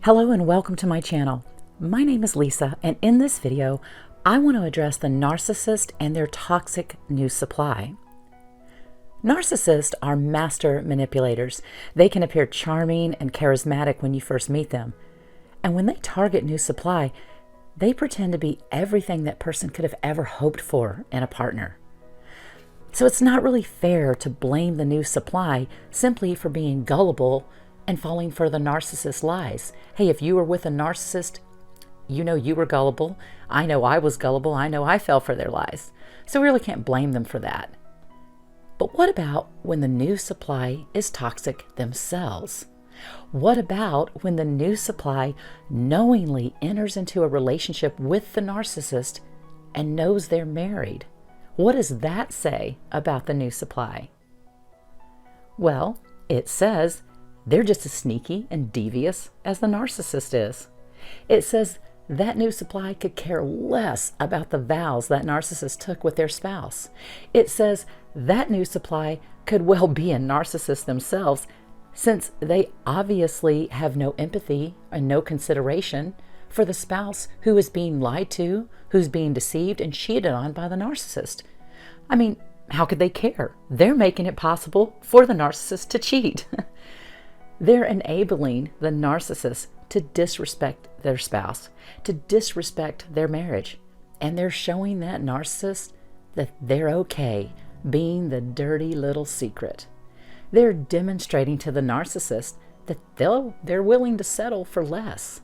Hello and welcome to my channel. My name is Lisa, and in this video, I want to address the narcissist and their toxic new supply. Narcissists are master manipulators. They can appear charming and charismatic when you first meet them. And when they target new supply, they pretend to be everything that person could have ever hoped for in a partner. So it's not really fair to blame the new supply simply for being gullible and falling for the narcissist's lies. Hey, if you were with a narcissist, you know you were gullible. I know I was gullible. I know I fell for their lies. So we really can't blame them for that. But what about when the new supply is toxic themselves? What about when the new supply knowingly enters into a relationship with the narcissist and knows they're married? What does that say about the new supply? Well, it says they're just as sneaky and devious as the narcissist is. It says that new supply could care less about the vows that narcissist took with their spouse. It says that new supply could well be a narcissist themselves, since they obviously have no empathy and no consideration for the spouse who is being lied to, who's being deceived and cheated on by the narcissist. I mean, how could they care? They're making it possible for the narcissist to cheat. They're enabling the narcissist to disrespect their spouse, to disrespect their marriage. And they're showing that narcissist that they're okay being the dirty little secret. They're demonstrating to the narcissist that they're willing to settle for less.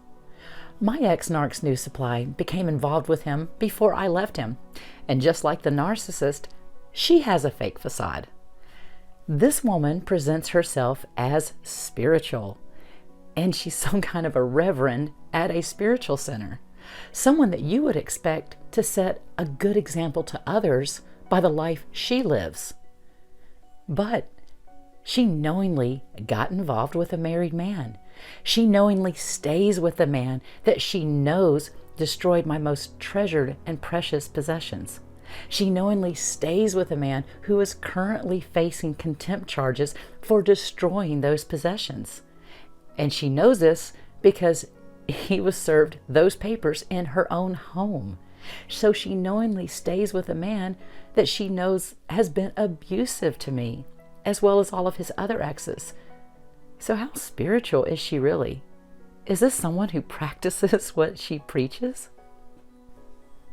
My ex-narc's new supply became involved with him before I left him. And just like the narcissist, she has a fake facade. This woman presents herself as spiritual, and she's some kind of a reverend at a spiritual center, someone that you would expect to set a good example to others by the life she lives. But she knowingly got involved with a married man. She knowingly stays with a man that she knows destroyed my most treasured and precious possessions. She knowingly stays with a man who is currently facing contempt charges for destroying those possessions. And she knows this because he was served those papers in her own home. So she knowingly stays with a man that she knows has been abusive to me, as well as all of his other exes. So how spiritual is she really? Is this someone who practices what she preaches?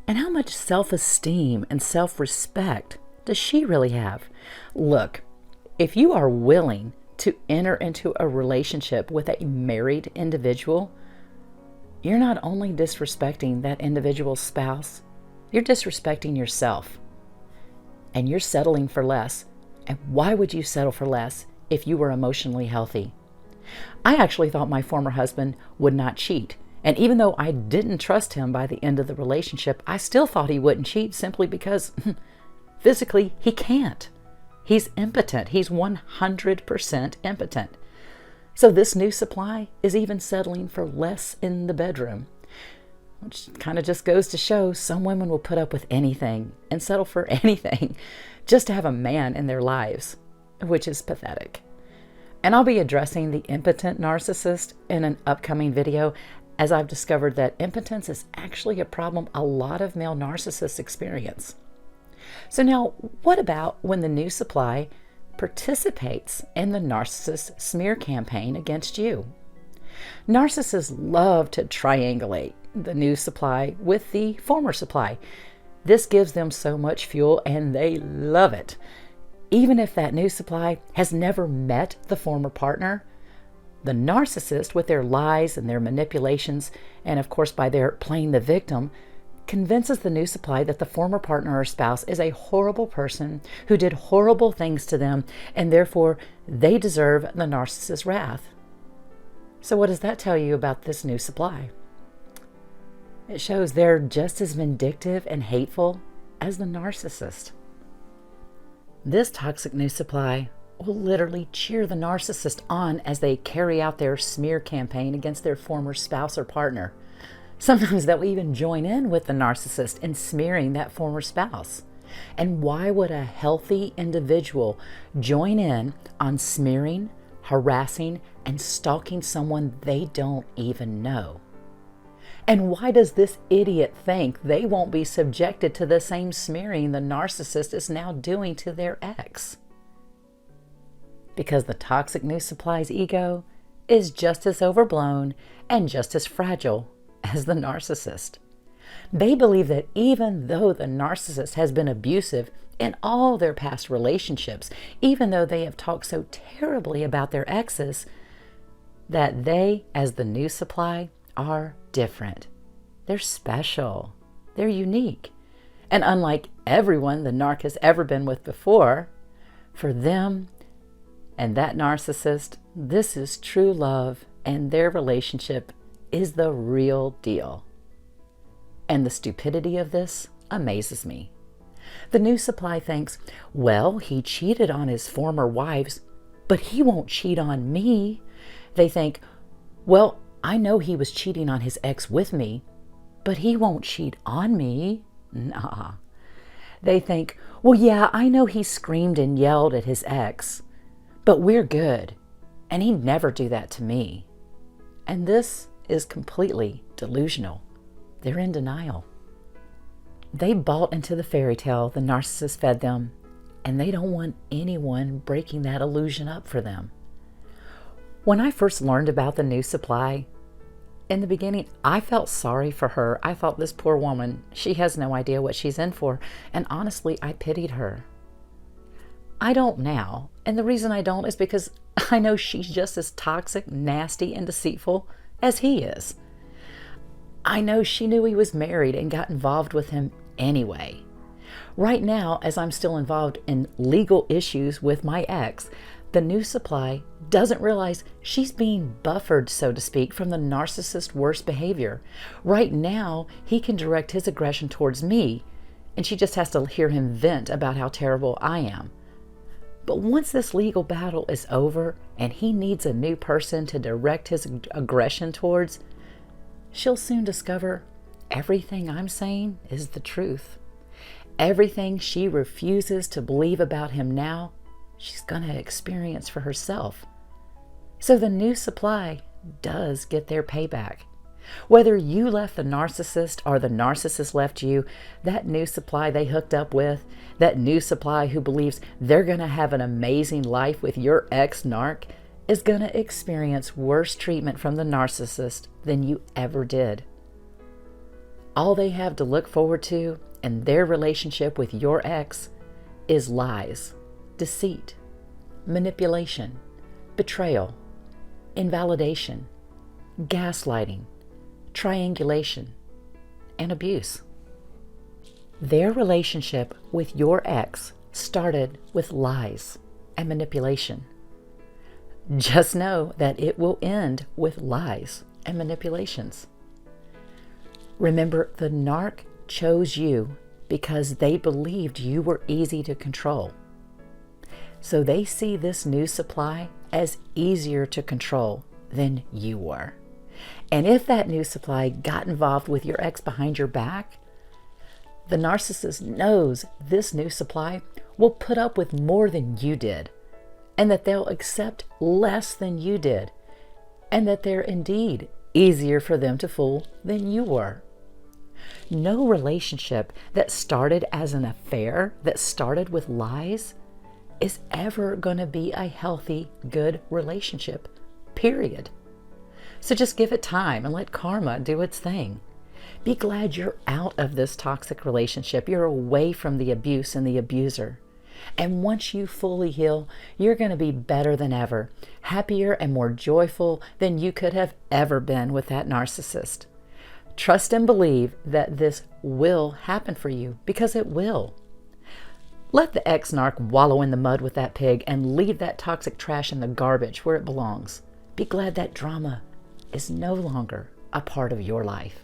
And how much self-esteem and self-respect does she really have? Look, if you are willing to enter into a relationship with a married individual, you're not only disrespecting that individual's spouse, you're disrespecting yourself. And you're settling for less. And why would you settle for less if you were emotionally healthy? I actually thought my former husband would not cheat. And even though I didn't trust him by the end of the relationship, I still thought he wouldn't cheat simply because physically he can't. He's impotent. He's 100% impotent. So this new supply is even settling for less in the bedroom, which kind of just goes to show some women will put up with anything and settle for anything just to have a man in their lives, which is pathetic. And I'll be addressing the impotent narcissist in an upcoming video, as I've discovered that impotence is actually a problem a lot of male narcissists experience. So now, what about when the new supply participates in the narcissist smear campaign against you? Narcissists love to triangulate the new supply with the former supply. This gives them so much fuel and they love it. Even if that new supply has never met the former partner, the narcissist, with their lies and their manipulations, and of course by their playing the victim, convinces the new supply that the former partner or spouse is a horrible person who did horrible things to them, and therefore they deserve the narcissist's wrath. So what does that tell you about this new supply? It shows they're just as vindictive and hateful as the narcissist. This toxic new supply will literally cheer the narcissist on as they carry out their smear campaign against their former spouse or partner. Sometimes they'll even join in with the narcissist in smearing that former spouse. And why would a healthy individual join in on smearing, harassing, and stalking someone they don't even know. And why does this idiot think they won't be subjected to the same smearing the narcissist is now doing to their ex? Because the toxic new supply's ego is just as overblown and just as fragile as the narcissist. They believe that even though the narcissist has been abusive in all their past relationships, even though they have talked so terribly about their exes, that they, as the new supply, are different. They're special. They're unique. And unlike everyone the narc has ever been with before, for them and that narcissist, this is true love, and their relationship is the real deal. And the stupidity of this amazes me. The new supply thinks, well, he cheated on his former wives, but he won't cheat on me. They think, well, I know he was cheating on his ex with me, but he won't cheat on me. Nah. They think, well, yeah, I know he screamed and yelled at his ex, but we're good, and he'd never do that to me. And this is completely delusional. They're in denial. They bought into the fairy tale the narcissist fed them, and they don't want anyone breaking that illusion up for them. When I first learned about the new supply, in the beginning, I felt sorry for her. I thought, this poor woman, she has no idea what she's in for. And honestly, I pitied her. I don't now. And the reason I don't is because I know she's just as toxic, nasty, and deceitful as he is. I know she knew he was married and got involved with him anyway. Right now, as I'm still involved in legal issues with my ex, the new supply doesn't realize she's being buffered, so to speak, from the narcissist's worst behavior. Right now, he can direct his aggression towards me, and she just has to hear him vent about how terrible I am. But once this legal battle is over and he needs a new person to direct his aggression towards, she'll soon discover everything I'm saying is the truth. Everything she refuses to believe about him now, she's going to experience for herself. So the new supply does get their payback. Whether you left the narcissist or the narcissist left you, that new supply they hooked up with, that new supply who believes they're going to have an amazing life with your ex-narc, is going to experience worse treatment from the narcissist than you ever did. All they have to look forward to in their relationship with your ex is lies, deceit, manipulation, betrayal, invalidation, gaslighting, triangulation, and abuse. Their relationship with your ex started with lies and manipulation. Just know that it will end with lies and manipulations. Remember, the narc chose you because they believed you were easy to control. So they see this new supply as easier to control than you were. And if that new supply got involved with your ex behind your back, the narcissist knows this new supply will put up with more than you did, and that they'll accept less than you did, and that they're indeed easier for them to fool than you were. No relationship that started as an affair, that started with lies, is ever going to be a healthy, good relationship, period. So just give it time and let karma do its thing. Be glad you're out of this toxic relationship. You're away from the abuse and the abuser. And once you fully heal, you're going to be better than ever, happier and more joyful than you could have ever been with that narcissist. Trust and believe that this will happen for you, because it will. Let the ex-narc wallow in the mud with that pig and leave that toxic trash in the garbage where it belongs. Be glad that drama is no longer a part of your life.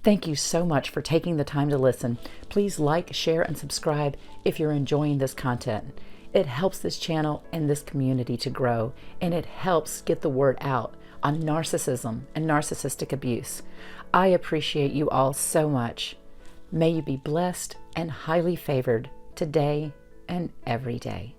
Thank you so much for taking the time to listen. Please like, share, and subscribe if you're enjoying this content. It helps this channel and this community to grow, and it helps get the word out on narcissism and narcissistic abuse. I appreciate you all so much. May you be blessed and highly favored today and every day.